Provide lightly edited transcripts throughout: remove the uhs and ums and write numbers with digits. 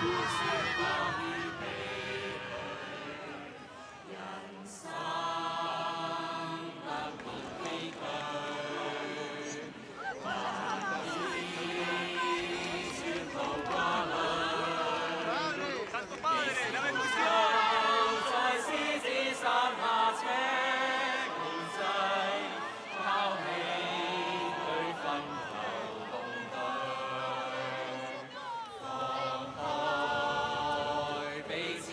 彼此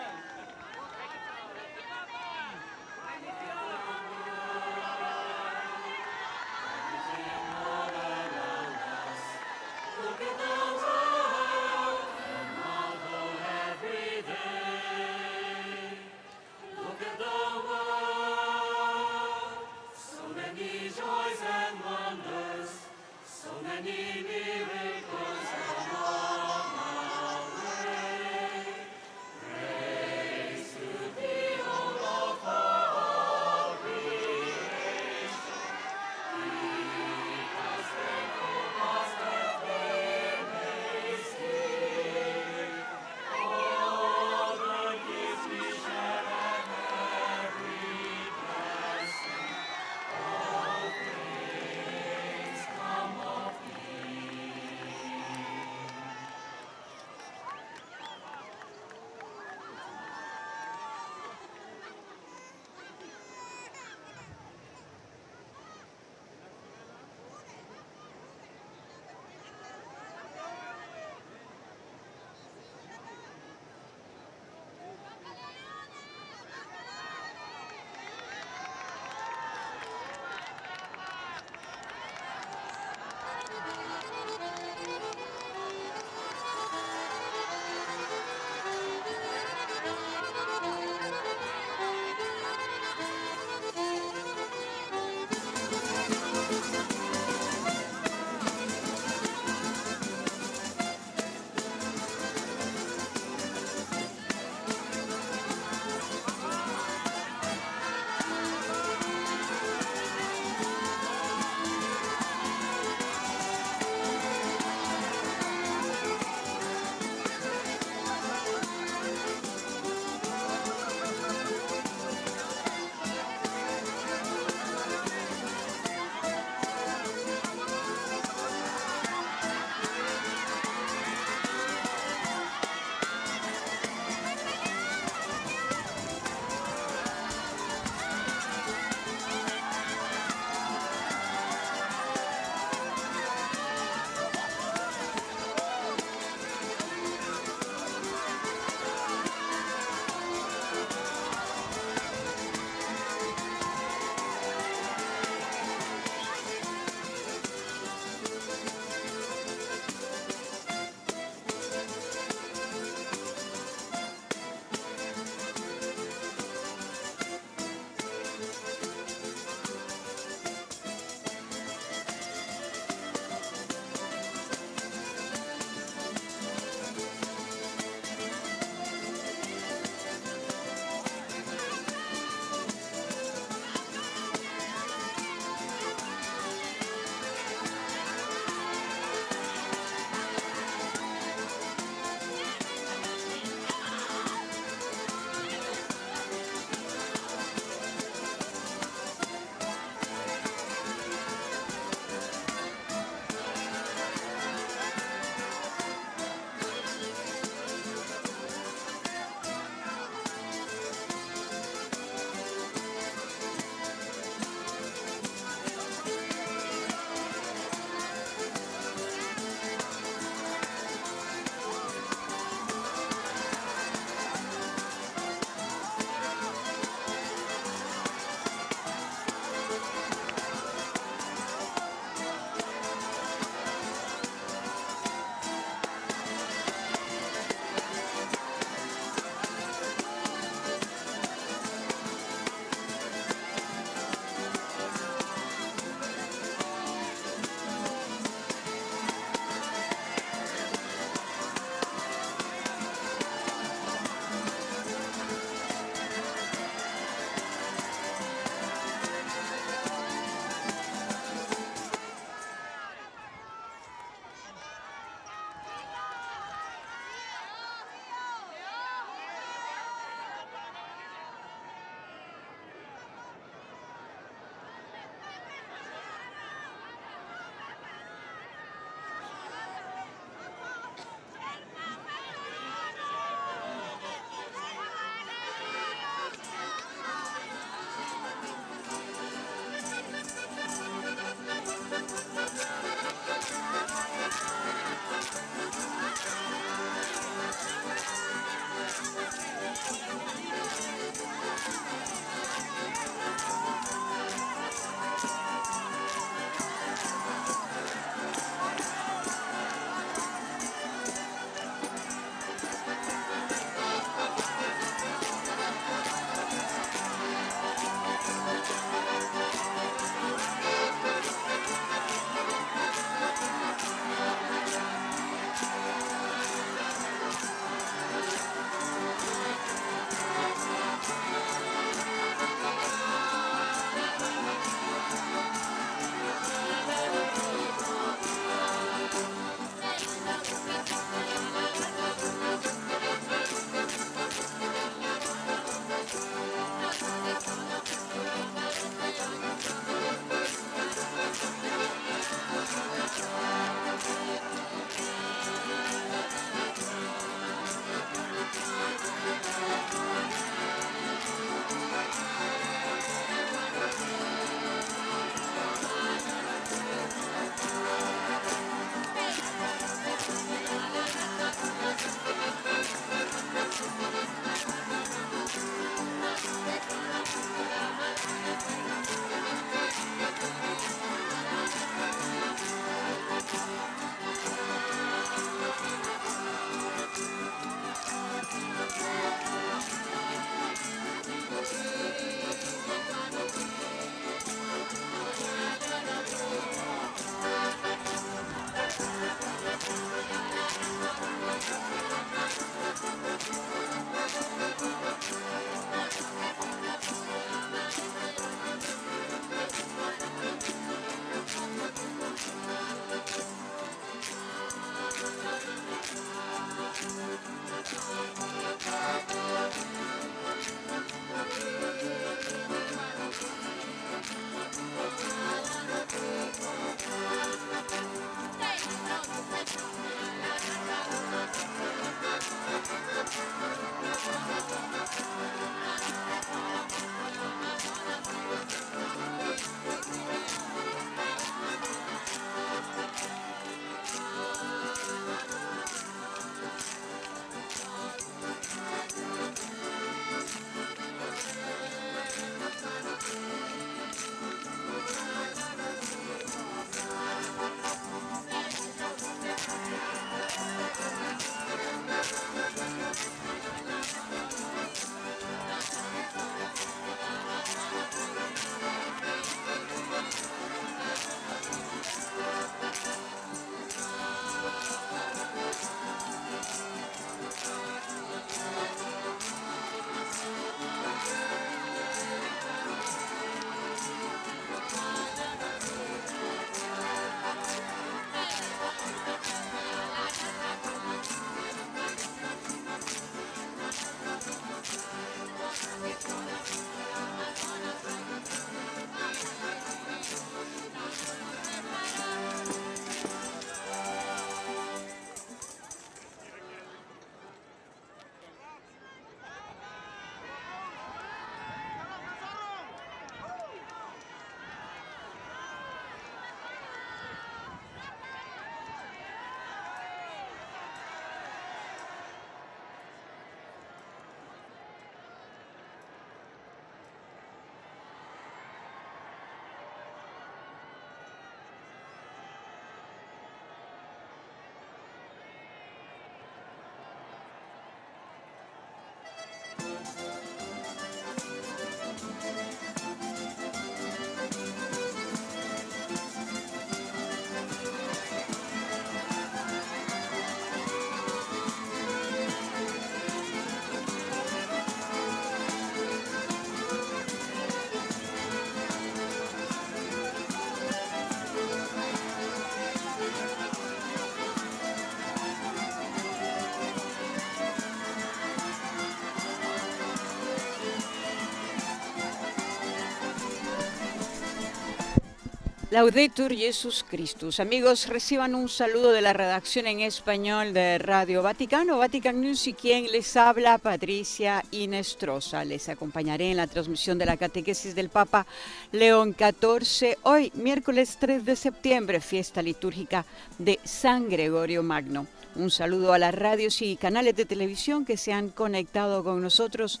Laudetur Jesus Christus. Amigos, reciban un saludo de la redacción en español de Radio Vaticano, Vatican News, y quien les habla, Patricia Inestrosa. Les acompañaré en la transmisión de la catequesis del Papa León XIV, hoy, miércoles 3 de septiembre, fiesta litúrgica de San Gregorio Magno. Un saludo a las radios y canales de televisión que se han conectado con nosotros.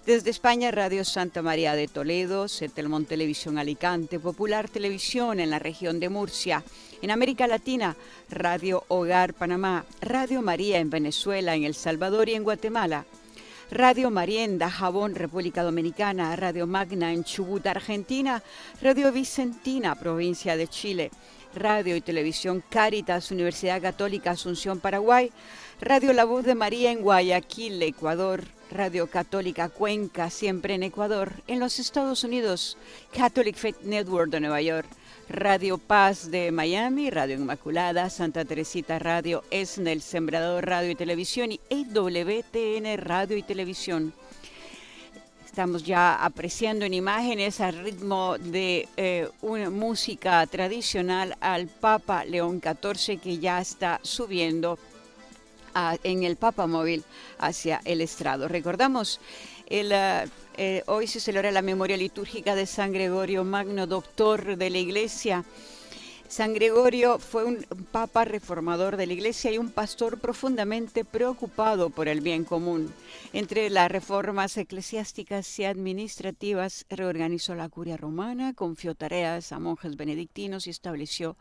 Desde España, Radio Santa María de Toledo, Setelmont Televisión Alicante, Popular Televisión en la región de Murcia. En América Latina, Radio Hogar Panamá, Radio María en Venezuela, en El Salvador y en Guatemala. Radio María en Dajabón, República Dominicana, Radio Magna en Chubut, Argentina, Radio Vicentina, provincia de Chile, Radio y Televisión Cáritas, Universidad Católica Asunción, Paraguay, Radio La Voz de María en Guayaquil, Ecuador, Radio Católica Cuenca, siempre en Ecuador, en los Estados Unidos, Catholic Faith Network de Nueva York, Radio Paz de Miami, Radio Inmaculada, Santa Teresita Radio, ESNE, El Sembrador Radio y Televisión y EWTN Radio y Televisión. Estamos ya apreciando en imágenes al ritmo de una música tradicional al Papa León XIV, que ya está subiendo en el Papa Móvil hacia el estrado. Recordamos, hoy se celebra la memoria litúrgica de San Gregorio Magno, doctor de la Iglesia. San Gregorio fue un papa reformador de la Iglesia y un pastor profundamente preocupado por el bien común. Entre las reformas eclesiásticas y administrativas, reorganizó la curia romana, confió tareas a monjes benedictinos y estableció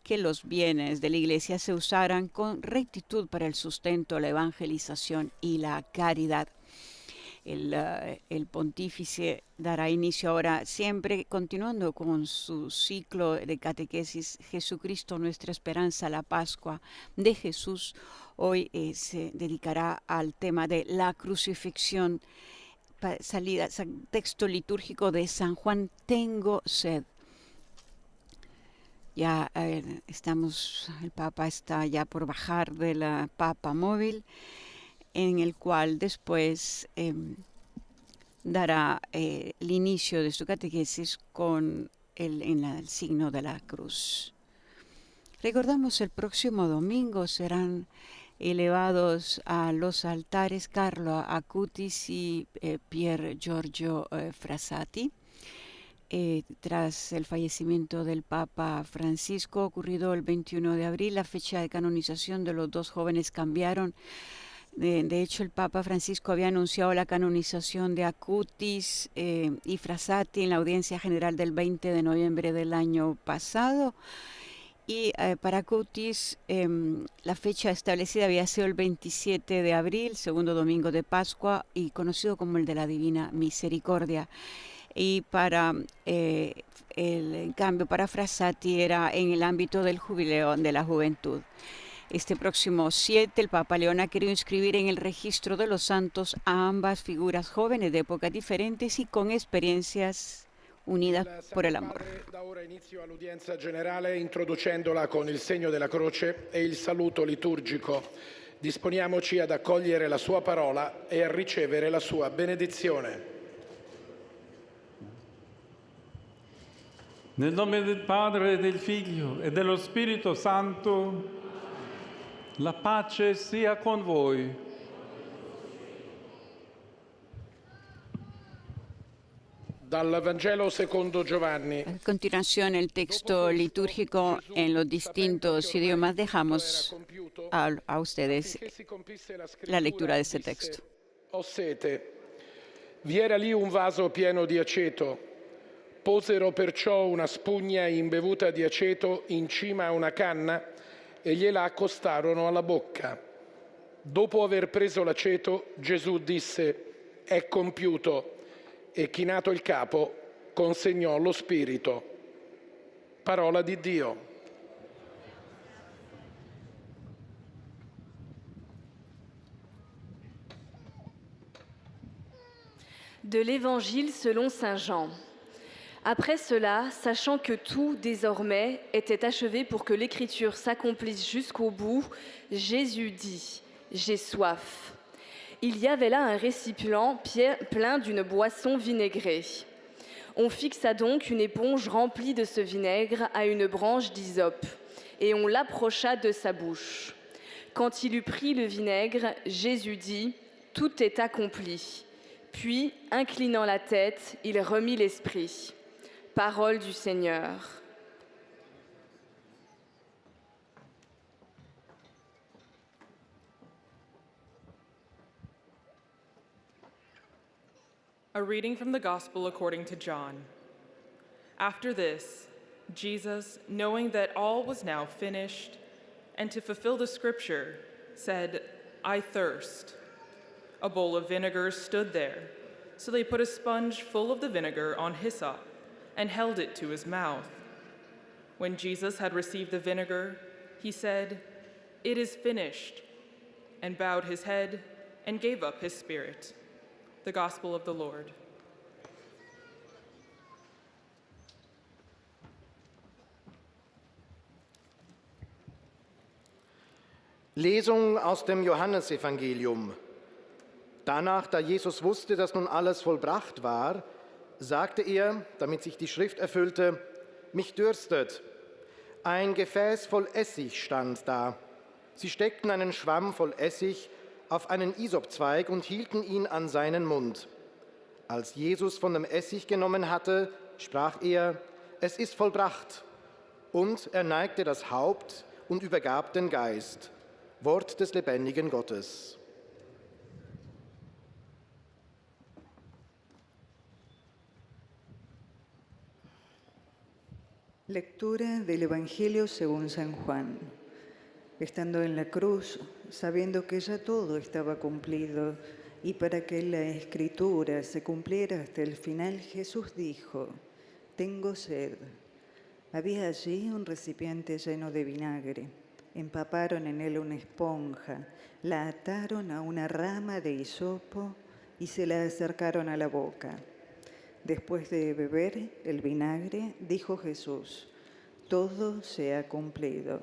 que los bienes de la Iglesia se usaran con rectitud para el sustento, la evangelización y la caridad. El pontífice dará inicio ahora, siempre continuando con su ciclo de catequesis, Jesucristo, nuestra esperanza, la Pascua de Jesús. Hoy se dedicará al tema de la crucifixión, salida, texto litúrgico de San Juan, tengo sed. Ya el Papa está ya por bajar de la Papa Móvil, en el cual después dará el inicio de su catequesis con el signo de la cruz. Recordamos, el próximo domingo serán elevados a los altares Carlo Acutis y Pier Giorgio Frassati. Tras el fallecimiento del Papa Francisco, ocurrido el 21 de abril, la fecha de canonización de los dos jóvenes cambiaron. De hecho, el Papa Francisco había anunciado la canonización de Acutis y Frassati en la audiencia general del 20 de noviembre del año pasado. Y para Acutis, la fecha establecida había sido el 27 de abril, segundo domingo de Pascua, y conocido como el de la Divina Misericordia. Y en cambio, para Frassati era en el ámbito del jubileo de la juventud. Este próximo 7, el Papa León ha querido inscribir en el registro de los santos a ambas figuras jóvenes de épocas diferentes y con experiencias unidas por el amor. Da ora inizio all'udienza generale introducendola con il segno della croce e il saluto liturgico. Disponiamoci ad accogliere la sua parola e a ricevere la sua benedizione. Nel nome del Padre, del Figlio e dello Spirito Santo, la pace sia con voi. Dal Vangelo secondo Giovanni. A continuación, el texto litúrgico en los distintos idiomas. Dejamos a ustedes la lectura de este texto. Ho sete. Vi era lì un vaso pieno di aceto. Posero perciò una spugna imbevuta di aceto in cima a una canna e gliela accostarono alla bocca. Dopo aver preso l'aceto, Gesù disse: «È compiuto», e chinato il capo, consegnò lo spirito. Parola di Dio. De l'Évangile selon saint Jean. Après cela, sachant que tout désormais était achevé pour que l'Écriture s'accomplisse jusqu'au bout, Jésus dit: « J'ai soif ». Il y avait là un récipient plein d'une boisson vinaigrée. On fixa donc une éponge remplie de ce vinaigre à une branche d'hysope, et on l'approcha de sa bouche. Quand il eut pris le vinaigre, Jésus dit « Tout est accompli ». Puis, inclinant la tête, il remit l'esprit. Parole du Seigneur. A reading from the Gospel according to John. After this, Jesus, knowing that all was now finished, and to fulfill the scripture, said, "I thirst." A bowl of vinegar stood there, so they put a sponge full of the vinegar on hyssop and held it to his mouth. When Jesus had received the vinegar, he said, "It is finished," and bowed his head and gave up his spirit. The Gospel of the Lord. Lesung aus dem Johannesevangelium. Danach, da Jesus wusste, dass nun alles vollbracht war, sagte er, damit sich die Schrift erfüllte, mich dürstet. Ein Gefäß voll Essig stand da. Sie steckten einen Schwamm voll Essig auf einen Isopzweig und hielten ihn an seinen Mund. Als Jesus von dem Essig genommen hatte, sprach er, es ist vollbracht. Und er neigte das Haupt und übergab den Geist. Wort des lebendigen Gottes. Lectura del Evangelio según San Juan. Estando en la cruz, sabiendo que ya todo estaba cumplido y para que la Escritura se cumpliera hasta el final, Jesús dijo, tengo sed. Había allí un recipiente lleno de vinagre. Empaparon en él una esponja, la ataron a una rama de hisopo y se la acercaron a la boca. Después de beber el vinagre, dijo Jesús, todo se ha cumplido.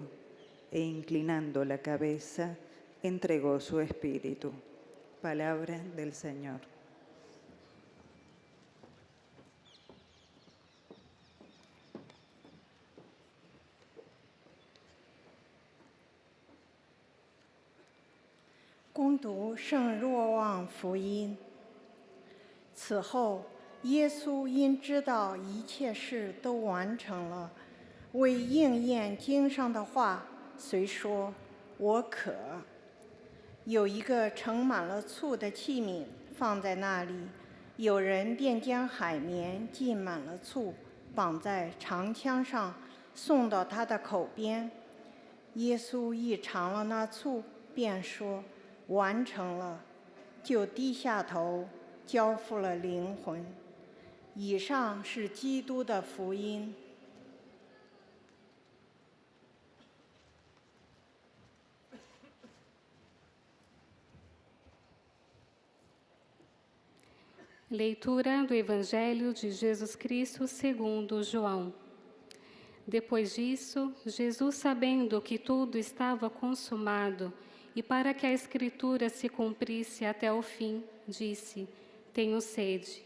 E inclinando la cabeza, entregó su espíritu. Palabra del Señor. «恭读圣若望福音。此后，耶稣因知道一切事都完成了，为应验经上的话，遂说：“我渴。”有一个盛满了醋的器皿放在那里，有人便将海绵浸满了醋，绑在长枪上，送到他的口边。耶稣一尝了那醋，便说：“完成了。”就低下头，交付了灵魂。以上是基督的福音。Leitura do Evangelho de Jesus Cristo segundo João. Depois disso, Jesus, sabendo que tudo estava consumado, e para que a Escritura se cumprisse até o fim, disse: tenho sede.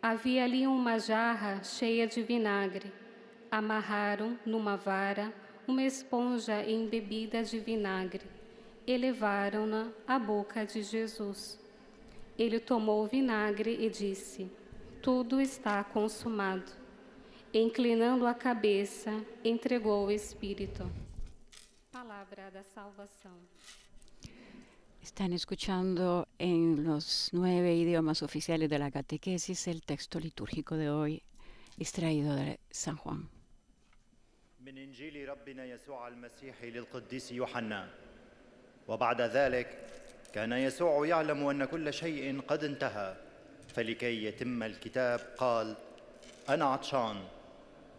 Havia ali uma jarra cheia de vinagre. Amarraram numa vara uma esponja embebida de vinagre e levaram-na à boca de Jesus. Ele tomou o vinagre e disse: tudo está consumado. E, inclinando a cabeça, entregou o Espírito. Palabra da salvación. Están escuchando en los 9 idiomas oficiales de la catequesis el texto litúrgico de hoy, extraído de San Juan. من إنجيل ربنا يسوع المسيح للقديس يوحنا. وبعد ذلك كان يسوع يعلم أن كل شيء قد انتهى، فلكي يتم الكتاب قال: أنا عطشان.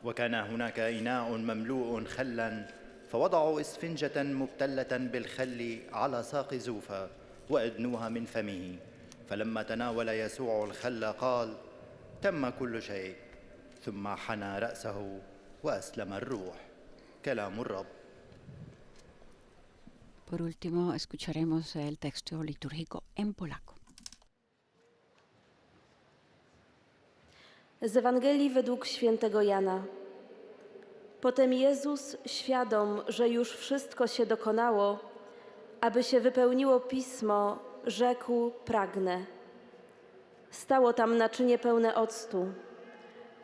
وكان هناك إناء مملوء خلاً، فوضعوا إسفنجة مبتلة بالخل على ساق زوفا وأدنوها من فمه. فلما تناول يسوع الخل قال: تم كل شيء. ثم حنى رأسه وأسلم الروح. كلام الرب. Por último, escucharemos el texto litúrgico en polaco. Z Ewangelii według świętego Jana. Potem Jezus, świadom, że już wszystko się dokonało, aby się wypełniło Pismo, rzekł: pragnę. Stało tam naczynie pełne octu.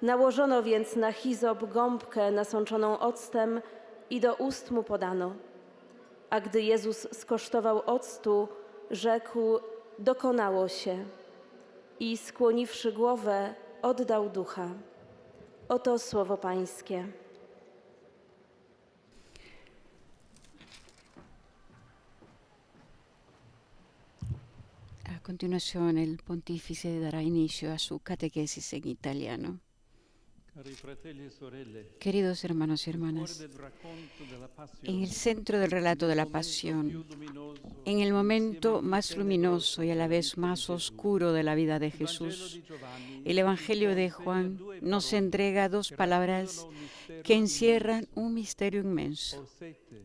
Nałożono więc na hizop gąbkę nasączoną octem i do ust mu podano. A gdy Jezus skosztował octu, rzekł: dokonało się. I skłoniwszy głowę, oddał ducha. Oto słowo Pańskie. A continuación, el pontífice dará inicio a su catequesis en italiano. Queridos hermanos y hermanas, en el centro del relato de la pasión, en el momento más luminoso y a la vez más oscuro de la vida de Jesús, el Evangelio de Juan nos entrega dos palabras que encierran un misterio inmenso.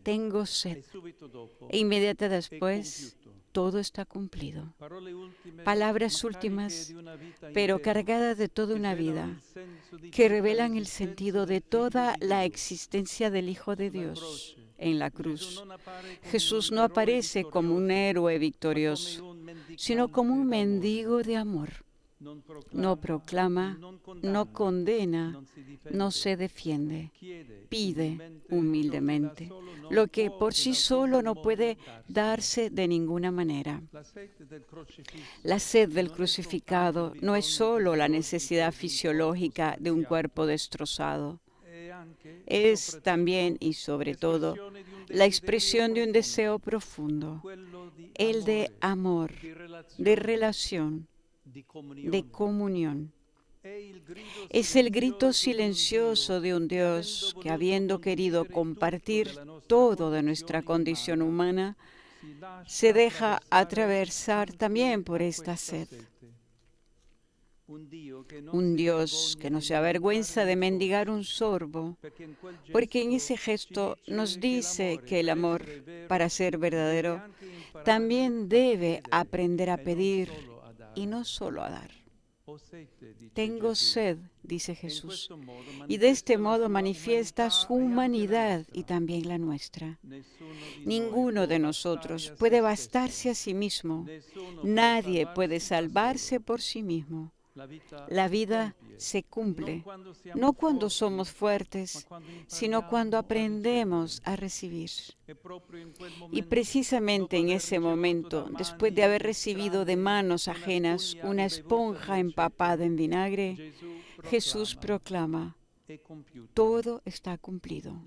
Tengo sed. E inmediata después, todo está cumplido. Palabras últimas, pero cargadas de toda una vida, que revelan el sentido de toda la existencia del Hijo de Dios en la cruz. Jesús no aparece como un héroe victorioso, sino como un mendigo de amor. No proclama, no condena, no se defiende, pide humildemente, lo que por sí solo no puede darse de ninguna manera. La sed del crucificado no es solo la necesidad fisiológica de un cuerpo destrozado, es también y sobre todo la expresión de un deseo profundo, el de amor, de relación, de comunión. Es el grito silencioso de un Dios que, habiendo querido compartir todo de nuestra condición humana, se deja atravesar también por esta sed. Un Dios que no se avergüenza de mendigar un sorbo, porque en ese gesto nos dice que el amor, para ser verdadero, también debe aprender a pedir y no solo a dar. Tengo sed, dice Jesús, y de este modo manifiesta su humanidad y también la nuestra. Ninguno de nosotros puede bastarse a sí mismo, nadie puede salvarse por sí mismo. La vida se cumple, no cuando somos fuertes, sino cuando aprendemos a recibir. Y precisamente en ese momento, después de haber recibido de manos ajenas una esponja empapada en vinagre, Jesús proclama: todo está cumplido.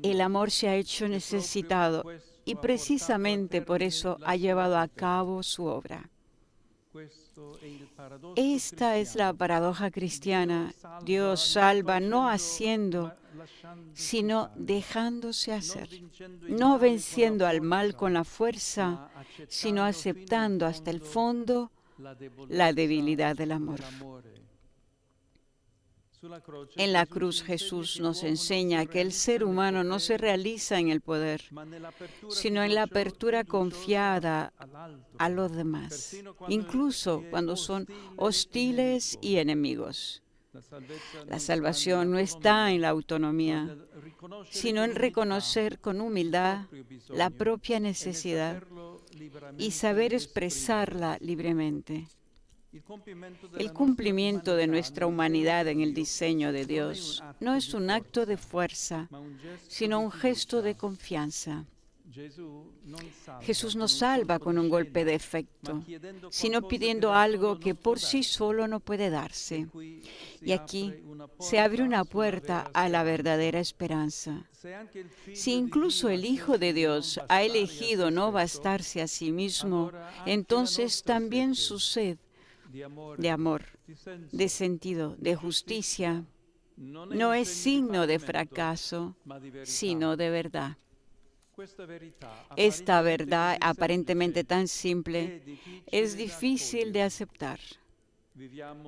El amor se ha hecho necesitado y precisamente por eso ha llevado a cabo su obra. Esta es la paradoja cristiana. Dios salva no haciendo, sino dejándose hacer, no venciendo al mal con la fuerza, sino aceptando hasta el fondo la debilidad del amor. En la cruz Jesús nos enseña que el ser humano no se realiza en el poder, sino en la apertura confiada a los demás, incluso cuando son hostiles y enemigos. La salvación no está en la autonomía, sino en reconocer con humildad la propia necesidad y saber expresarla libremente. El cumplimiento de nuestra humanidad en el diseño de Dios no es un acto de fuerza, sino un gesto de confianza. Jesús no salva con un golpe de efecto, sino pidiendo algo que por sí solo no puede darse. Y aquí se abre una puerta a la verdadera esperanza. Si incluso el Hijo de Dios ha elegido no bastarse a sí mismo, entonces también su sed de amor, de sentido, de justicia, no es signo de fracaso, sino de verdad. Esta verdad, aparentemente tan simple, es difícil de aceptar.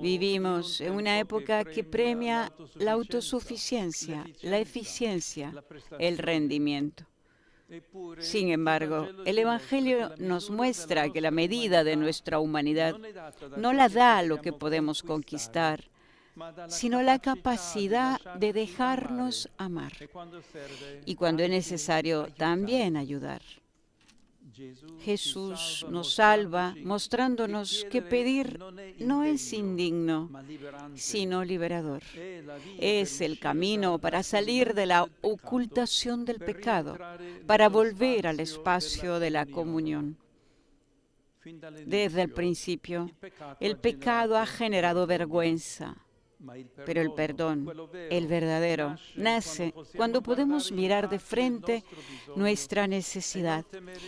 Vivimos en una época que premia la autosuficiencia, la eficiencia, el rendimiento. Sin embargo, el Evangelio nos muestra que la medida de nuestra humanidad no la da lo que podemos conquistar, sino la capacidad de dejarnos amar y cuando es necesario también ayudar. Jesús nos salva mostrándonos que pedir no es indigno, sino liberador. Es el camino para salir de la ocultación del pecado, para volver al espacio de la comunión. Desde el principio, el pecado ha generado vergüenza, pero el perdón, el verdadero, nace cuando podemos mirar de frente nuestra necesidad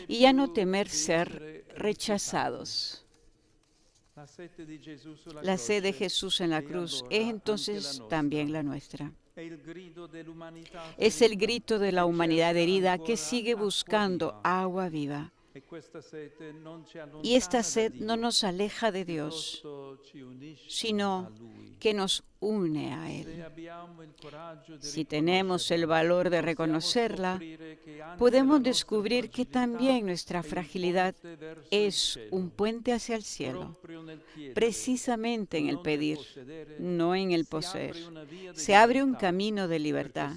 y ya no temer ser rechazados. La sed de Jesús en la cruz es entonces también la nuestra. Es el grito de la humanidad herida que sigue buscando agua viva. Y esta sed no nos aleja de Dios, sino que nos une a Él. Si tenemos el valor de reconocerla, podemos descubrir que también nuestra fragilidad es un puente hacia el cielo, precisamente en el pedir, no en el poseer. Se abre un camino de libertad,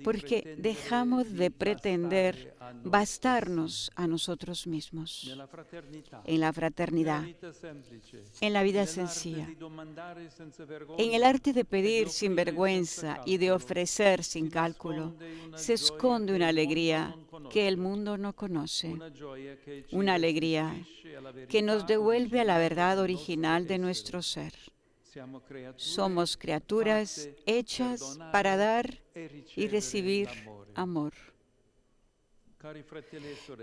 porque dejamos de pretender bastarnos a nosotros mismos, en la fraternidad, en la vida sencilla, en el arte de pedir sin vergüenza y de ofrecer sin cálculo, se esconde una alegría que el mundo no conoce, una alegría que nos devuelve a la verdad original de nuestro ser. Somos criaturas hechas para dar y recibir amor.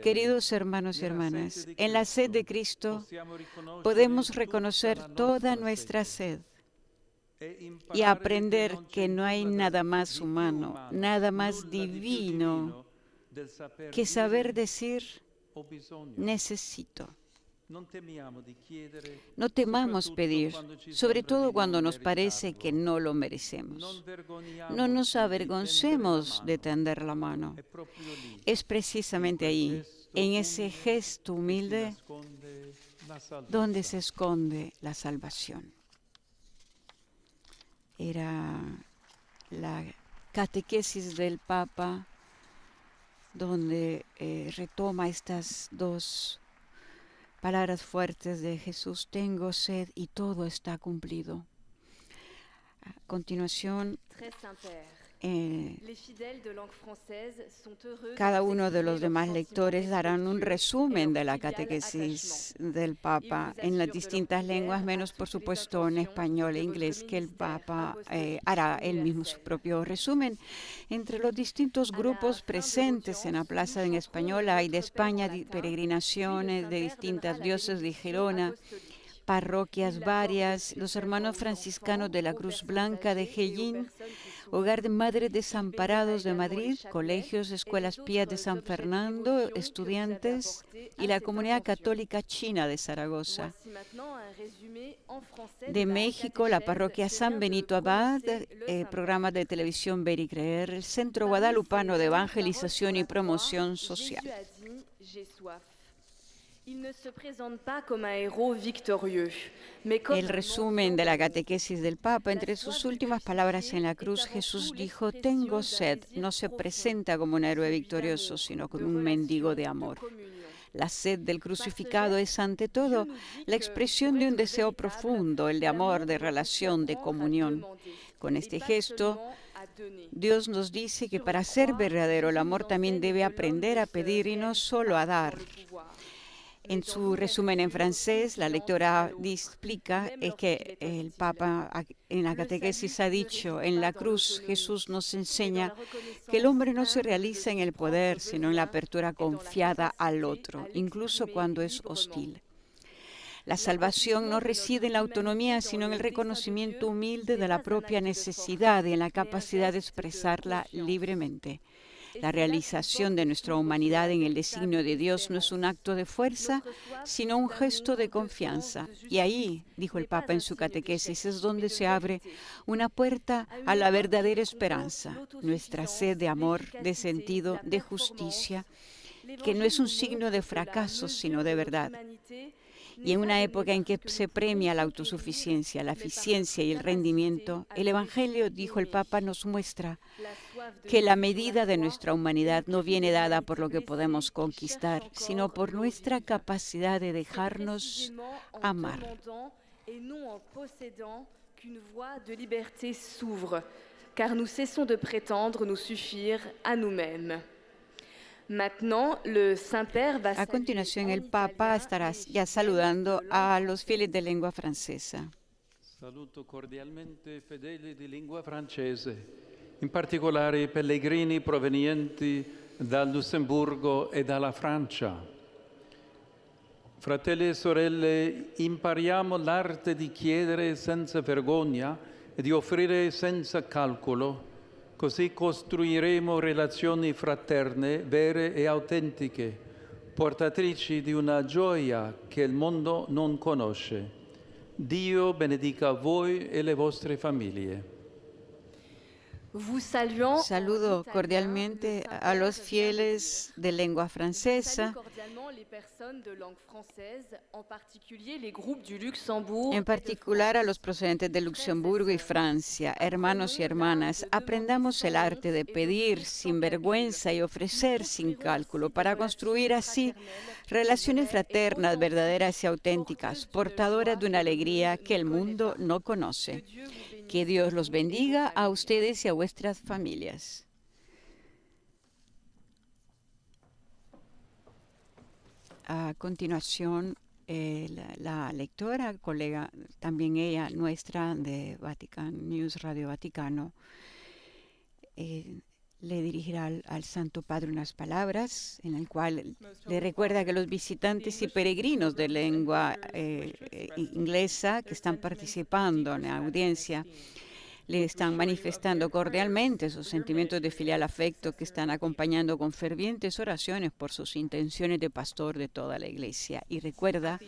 Queridos hermanos y hermanas, en la sed de Cristo podemos reconocer toda nuestra sed y aprender que no hay nada más humano, nada más divino que saber decir necesito. No temamos pedir, sobre todo cuando nos parece que no lo merecemos. No nos avergoncemos de tender la mano. Es precisamente ahí, en ese gesto humilde, donde se esconde la salvación. Era la catequesis del Papa, donde retoma estas dos palabras fuertes de Jesús: tengo sed y todo está cumplido. A continuación, cada uno de los demás lectores darán un resumen de la catequesis del Papa en las distintas lenguas, menos por supuesto en español e inglés, que el Papa hará él mismo su propio resumen. Entre los distintos grupos presentes en la plaza en español hay de España peregrinaciones de distintas diócesis de Gerona, parroquias varias, los hermanos franciscanos de la Cruz Blanca de Hellín, Hogar de Madres Desamparados de Madrid, colegios, escuelas pías de San Fernando, estudiantes y la comunidad católica china de Zaragoza. De México, la parroquia San Benito Abad, programas de televisión Ver y Creer, el Centro Guadalupano de Evangelización y Promoción Social. El resumen de la catequesis del Papa: entre sus últimas palabras en la cruz, Jesús dijo: tengo sed. No se presenta como un héroe victorioso, sino como un mendigo de amor. La sed del crucificado es ante todo la expresión de un deseo profundo, el de amor, de relación, de comunión. Con este gesto, Dios nos dice que para ser verdadero el amor también debe aprender a pedir y no solo a dar. En su resumen en francés, la lectora explica que el Papa en la catequesis ha dicho: en la cruz Jesús nos enseña que el hombre no se realiza en el poder, sino en la apertura confiada al otro, incluso cuando es hostil. La salvación no reside en la autonomía, sino en el reconocimiento humilde de la propia necesidad y en la capacidad de expresarla libremente. La realización de nuestra humanidad en el designio de Dios no es un acto de fuerza, sino un gesto de confianza. Y ahí, dijo el Papa en su catequesis, es donde se abre una puerta a la verdadera esperanza, nuestra sed de amor, de sentido, de justicia, que no es un signo de fracaso, sino de verdad. Y en una época en que se premia la autosuficiencia, la eficiencia y el rendimiento, el Evangelio, dijo el Papa, nos muestra que la medida de nuestra humanidad no viene dada por lo que podemos conquistar, sino por nuestra capacidad de dejarnos amar. Qu'une voie de liberté s'ouvre, car nous cessons de prétendre nous suffire à nous-mêmes. Maintenant, le Saint-Père va A continuación, el Papa estará ya saludando a los fieles de lengua francesa. Saluto cordialmente fedeli di lingua francese, in particolare i pellegrini provenienti dal Lussemburgo e dalla Francia. Fratelli e sorelle, impariamo l'arte di chiedere senza vergogna e di offrire senza calcolo, così costruiremo relazioni fraterne, vere e autentiche, portatrici di una gioia che il mondo non conosce. Dio benedica voi e le vostre famiglie. Saludo cordialmente a los fieles de lengua francesa, en particular a los procedentes de Luxemburgo y Francia. Hermanos y hermanas, aprendamos el arte de pedir sin vergüenza y ofrecer sin cálculo para construir así relaciones fraternas, verdaderas y auténticas, portadoras de una alegría que el mundo no conoce. Que Dios los bendiga a ustedes y a vuestras familias. A continuación, la lectora, colega, también ella, nuestra, de Vatican News, Radio Vaticano, le dirigirá al Santo Padre unas palabras en el cual le recuerda que los visitantes y peregrinos de lengua inglesa que están participando en la audiencia le están manifestando cordialmente sus sentimientos de filial afecto, que están acompañando con fervientes oraciones por sus intenciones de pastor de toda la Iglesia. Y recuerda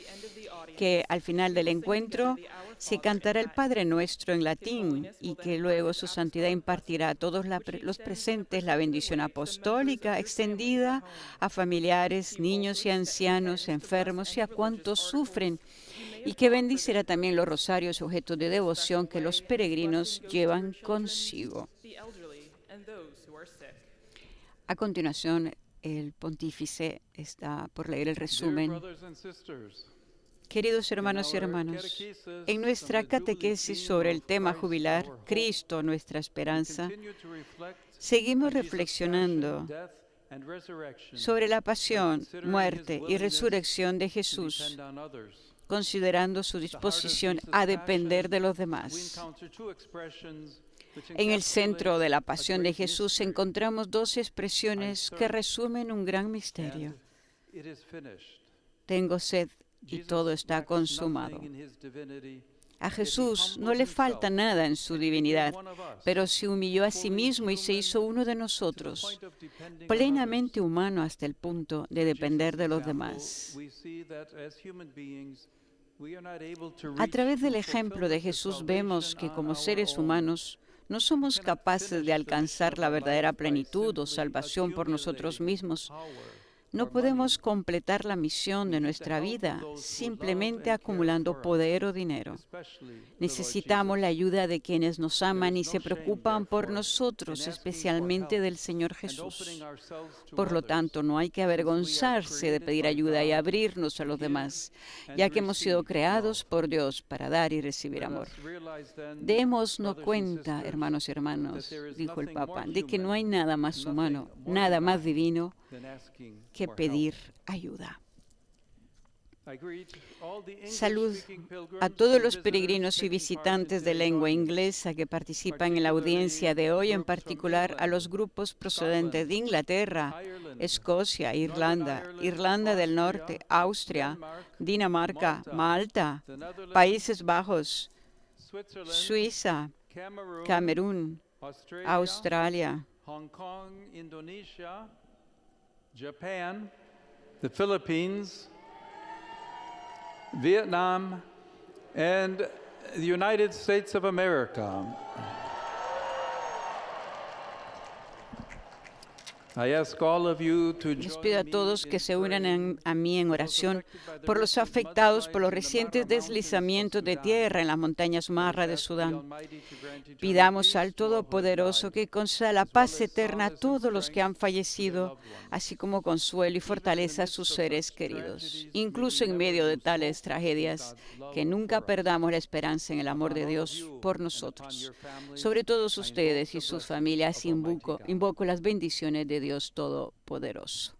que al final del encuentro se cantará el Padre Nuestro en latín y que luego su santidad impartirá a todos los presentes la bendición apostólica extendida a familiares, niños y ancianos, enfermos y a cuantos sufren, y que bendicirá también los rosarios y objetos de devoción que los peregrinos llevan consigo. A continuación, el pontífice está por leer el resumen. Queridos hermanos y hermanas, en nuestra catequesis sobre el tema jubilar, Cristo, nuestra esperanza, seguimos reflexionando sobre la pasión, muerte y resurrección de Jesús, considerando su disposición a depender de los demás. En el centro de la pasión de Jesús encontramos dos expresiones que resumen un gran misterio. Tengo sed y todo está consumado. A Jesús no le falta nada en su divinidad, pero se humilló a sí mismo y se hizo uno de nosotros, plenamente humano hasta el punto de depender de los demás. A través del ejemplo de Jesús vemos que como seres humanos no somos capaces de alcanzar la verdadera plenitud o salvación por nosotros mismos. No podemos completar la misión de nuestra vida simplemente acumulando poder o dinero. Necesitamos la ayuda de quienes nos aman y se preocupan por nosotros, especialmente del Señor Jesús. Por lo tanto, no hay que avergonzarse de pedir ayuda y abrirnos a los demás, ya que hemos sido creados por Dios para dar y recibir amor. Démonos cuenta, hermanos y hermanas, dijo el Papa, de que no hay nada más humano, nada más divino que pedir ayuda. Salud a todos los peregrinos y visitantes de lengua inglesa que participan en la audiencia de hoy, en particular a los grupos procedentes de Inglaterra, Escocia, Irlanda, Irlanda del Norte, Austria, Dinamarca, Malta, Países Bajos, Suiza, Camerún, Australia, Hong Kong, Indonesia, Japan, the Philippines, Vietnam, and the United States of America. I ask all of you to Les join pido a me todos que in se unan praying a mí en oración por los afectados por los recientes deslizamientos de tierra en las montañas Marra de Sudán. Pidamos al Todopoderoso que conceda la paz eterna a todos los que han fallecido, así como consuelo y fortaleza a sus seres queridos. Incluso en medio de tales tragedias, que nunca perdamos la esperanza en el amor de Dios por nosotros. Sobre todos ustedes y sus familias invoco las bendiciones de Dios Todopoderoso.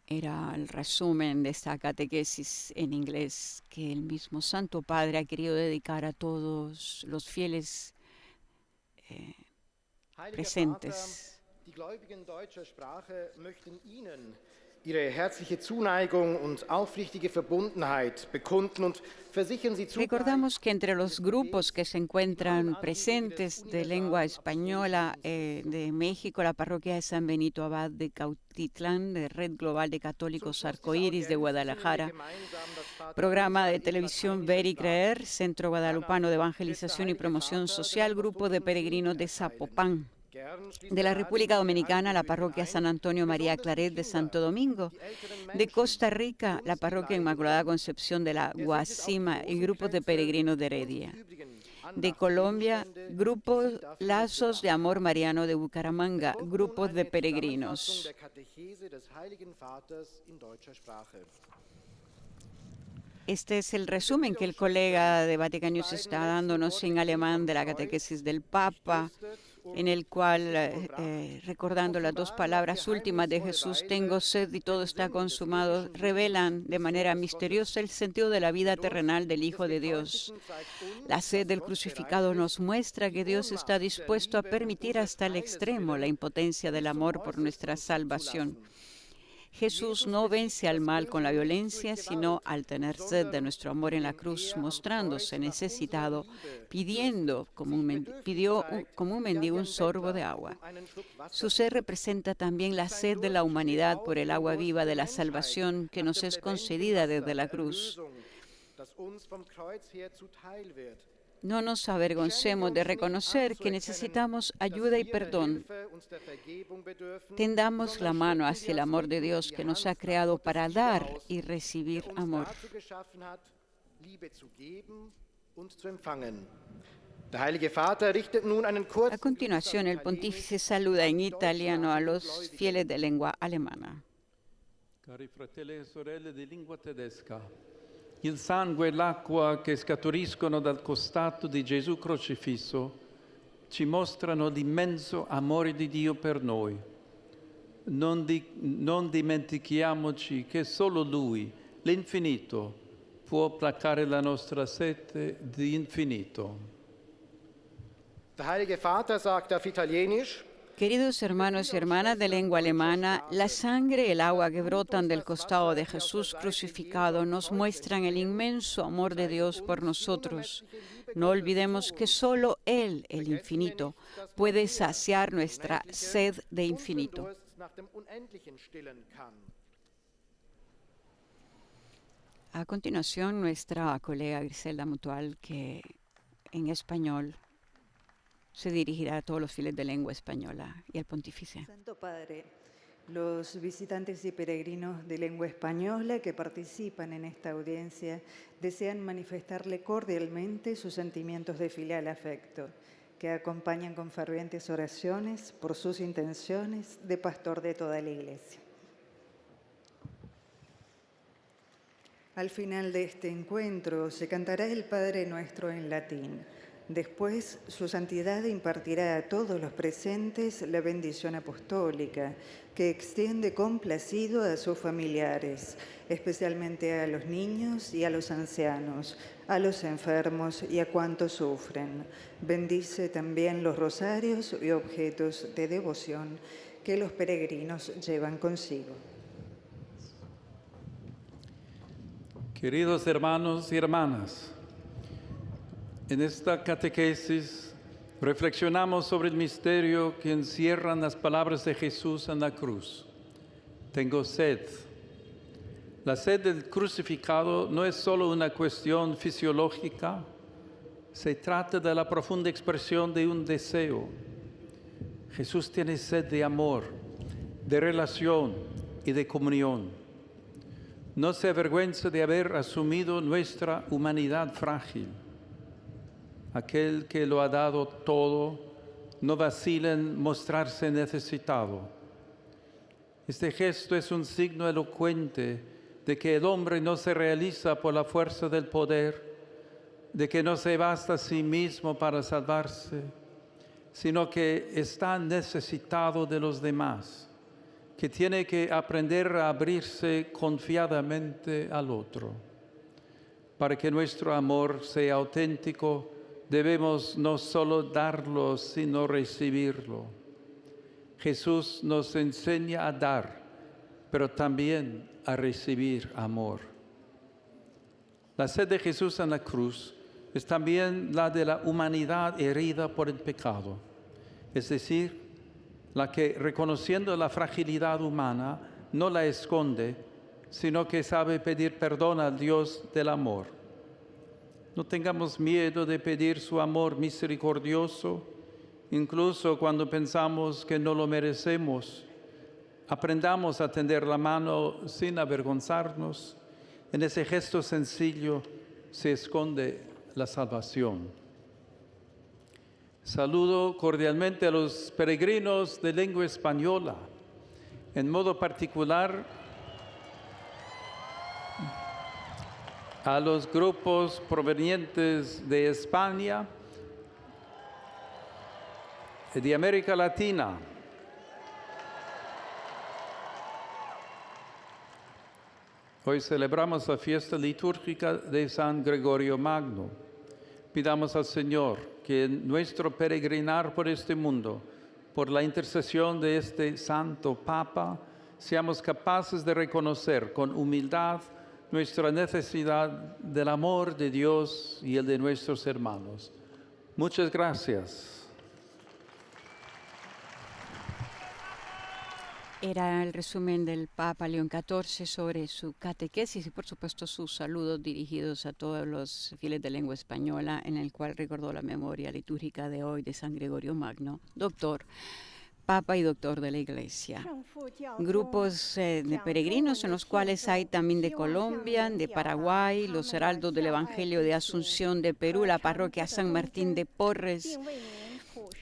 Era el resumen de esta catequesis en inglés que el mismo Santo Padre ha querido dedicar a todos los fieles presentes. Die Gläubigen deutscher Sprache möchten Ihnen ihre herzliche Zuneigung und aufrichtige Verbundenheit bekunden und versichern Sie zugleich. Recordamos que entre los grupos que se encuentran presentes de lengua española de México, la parroquia de San Benito Abad de Cautitlán, de Red Global de Católicos Arcoíris de Guadalajara, programa de televisión Ver y Creer, Centro Guadalupano de Evangelización y Promoción Social, Grupo de Peregrinos de Zapopan. De la República Dominicana, la parroquia San Antonio María Claret de Santo Domingo. De Costa Rica, la parroquia Inmaculada Concepción de la Guasima y grupos de peregrinos de Heredia. De Colombia, Grupo Lazos de Amor Mariano de Bucaramanga, grupos de peregrinos. Este es el resumen que el colega de Vatican News está dándonos en alemán de la catequesis del Papa, en el cual, recordando las dos palabras últimas de Jesús, tengo sed y todo está consumado, revelan de manera misteriosa el sentido de la vida terrenal del Hijo de Dios. La sed del crucificado nos muestra que Dios está dispuesto a permitir hasta el extremo la impotencia del amor por nuestra salvación. Jesús no vence al mal con la violencia, sino al tener sed de nuestro amor en la cruz, mostrándose necesitado, pidió como un mendigo un sorbo de agua. Su sed representa también la sed de la humanidad por el agua viva de la salvación que nos es concedida desde la cruz. No nos avergoncemos de reconocer que necesitamos ayuda y perdón. Tendamos la mano hacia el amor de Dios que nos ha creado para dar y recibir amor. A continuación, el pontífice saluda en italiano a los fieles de lengua alemana. Cari fratelli e sorelle di lingua tedesca, il sangue e l'acqua che scaturiscono dal costato di Gesù crocifisso ci mostrano l'immenso amore di Dio per noi. Non dimentichiamoci che solo Lui, l'infinito, può placare la nostra sete di infinito. Der Heilige Vater sagt auf Italienisch: Queridos hermanos y hermanas de lengua alemana, la sangre y el agua que brotan del costado de Jesús crucificado nos muestran el inmenso amor de Dios por nosotros. No olvidemos que solo Él, el infinito, puede saciar nuestra sed de infinito. A continuación, nuestra colega Griselda Mutual, que en español se dirigirá a todos los fieles de lengua española y al pontífice. Santo Padre, los visitantes y peregrinos de lengua española que participan en esta audiencia desean manifestarle cordialmente sus sentimientos de filial afecto, que acompañan con fervientes oraciones por sus intenciones de pastor de toda la Iglesia. Al final de este encuentro se cantará el Padre Nuestro en latín. Después, su santidad impartirá a todos los presentes la bendición apostólica, que extiende complacido a sus familiares, especialmente a los niños y a los ancianos, a los enfermos y a cuantos sufren. Bendice también los rosarios y objetos de devoción que los peregrinos llevan consigo. Queridos hermanos y hermanas, en esta catequesis reflexionamos sobre el misterio que encierran las palabras de Jesús en la cruz. Tengo sed. La sed del crucificado no es solo una cuestión fisiológica, se trata de la profunda expresión de un deseo. Jesús tiene sed de amor, de relación y de comunión. No se avergüenza de haber asumido nuestra humanidad frágil. Aquel que lo ha dado todo no vacila en mostrarse necesitado. Este gesto es un signo elocuente de que el hombre no se realiza por la fuerza del poder, de que no se basta a sí mismo para salvarse, sino que está necesitado de los demás, que tiene que aprender a abrirse confiadamente al otro. Para que nuestro amor sea auténtico, debemos no solo darlo, sino recibirlo. Jesús nos enseña a dar, pero también a recibir amor. La sed de Jesús en la cruz es también la de la humanidad herida por el pecado, es decir, la que, reconociendo la fragilidad humana, no la esconde, sino que sabe pedir perdón al Dios del amor. No tengamos miedo de pedir su amor misericordioso, incluso cuando pensamos que no lo merecemos. Aprendamos a tender la mano sin avergonzarnos. En ese gesto sencillo se esconde la salvación. Saludo cordialmente a los peregrinos de lengua española, en modo particular a los grupos provenientes de España, de América Latina, hoy celebramos la fiesta litúrgica de San Gregorio Magno. Pidamos al Señor que en nuestro peregrinar por este mundo, por la intercesión de este Santo Papa, seamos capaces de reconocer con humildad nuestra necesidad del amor de Dios y el de nuestros hermanos. Muchas gracias. Era el resumen del Papa León XIV sobre su catequesis y por supuesto sus saludos dirigidos a todos los fieles de lengua española, en el cual recordó la memoria litúrgica de hoy de San Gregorio Magno, doctor, Papa y doctor de la Iglesia. Grupos de peregrinos en los cuales hay también de Colombia, de Paraguay, los heraldos del Evangelio de Asunción de Perú, la parroquia San Martín de Porres,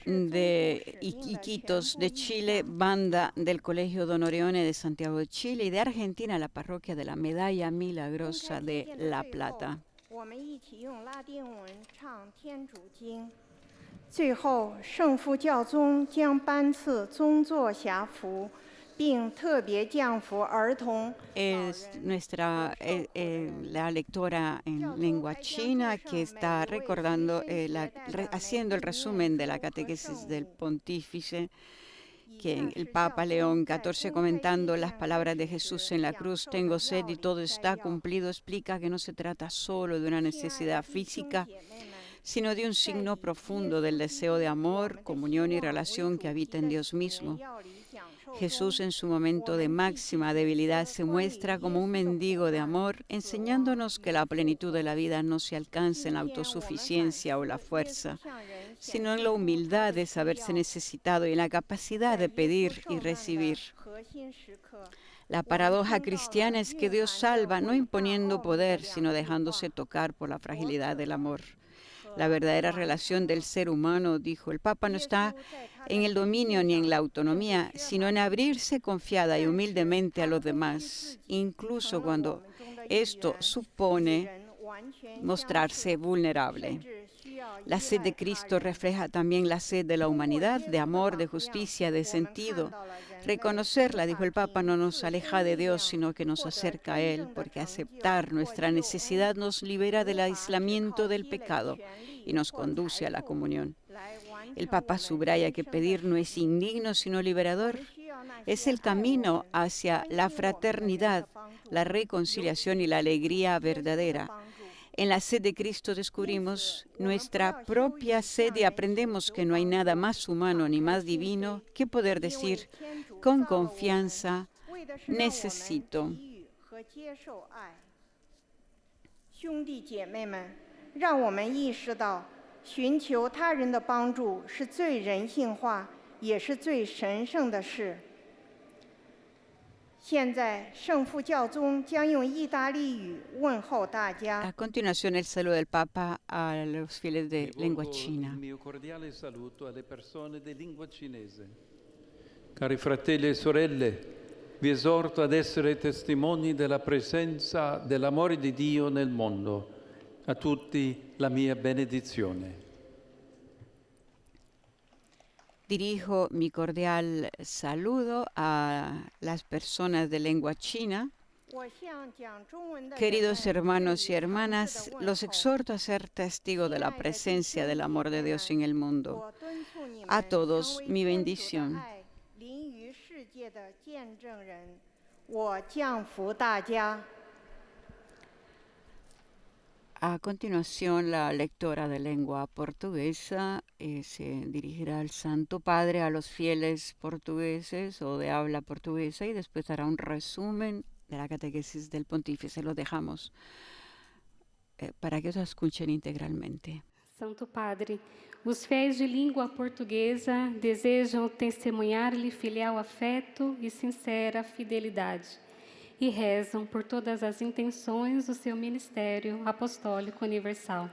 de Iquitos de Chile, banda del Colegio Don Orione de Santiago de Chile, y de Argentina la parroquia de la Medalla Milagrosa de La Plata. 最后，圣父教宗将颁赐宗座辖服，并特别降服儿童。Es la lectora en lengua china que está recordando, haciendo el resumen de la catequesis del pontífice, que el Papa León XIV, comentando las palabras de Jesús en la cruz, tengo sed y todo está cumplido, explica que no se trata solo de una necesidad física, sino de un signo profundo del deseo de amor, comunión y relación que habita en Dios mismo. Jesús, en su momento de máxima debilidad, se muestra como un mendigo de amor, enseñándonos que la plenitud de la vida no se alcanza en la autosuficiencia o la fuerza, sino en la humildad de saberse necesitado y en la capacidad de pedir y recibir. La paradoja cristiana es que Dios salva no imponiendo poder, sino dejándose tocar por la fragilidad del amor. La verdadera relación del ser humano, dijo el Papa, no está en el dominio ni en la autonomía, sino en abrirse confiada y humildemente a los demás, incluso cuando esto supone mostrarse vulnerable. La sed de Cristo refleja también la sed de la humanidad, de amor, de justicia, de sentido. Reconocerla, dijo el Papa, no nos aleja de Dios, sino que nos acerca a Él, porque aceptar nuestra necesidad nos libera del aislamiento del pecado y nos conduce a la comunión. El Papa subraya que pedir no es indigno, sino liberador. Es el camino hacia la fraternidad, la reconciliación y la alegría verdadera. En la sed de Cristo descubrimos nuestra propia sed y aprendemos que no hay nada más humano ni más divino que poder decir con confianza, necesito. 兄弟姐妹们，让我们意识到，寻求他人的帮助是最人性化、也是最神圣的事。现在，圣父教宗将用意大利语问候大家。 A continuación, el saludo del Papa a los fieles de lengua china. Il mio cordiale saluto alle persone di lingua cinese. Cari fratelli e sorelle, vi esorto ad essere testimoni della presenza dell'amore di Dio nel mondo. A tutti la mia benedizione. Dirijo mi cordial saludo a las personas de lengua china. Queridos hermanos y hermanas, los exhorto a ser testigos de la presencia del amor de Dios en el mundo. A todos, mi bendición. A continuación, la lectora de lengua portuguesa se dirigirá al Santo Padre, a los fieles portugueses o de habla portuguesa, y después hará un resumen de la catequesis del pontífice. Lo dejamos para que os escuchen integralmente. Santo Padre, os fiéis de língua portuguesa desejam testemunhar-lhe filial afeto e sincera fidelidade, e rezam por todas as intenções do seu ministério apostólico universal.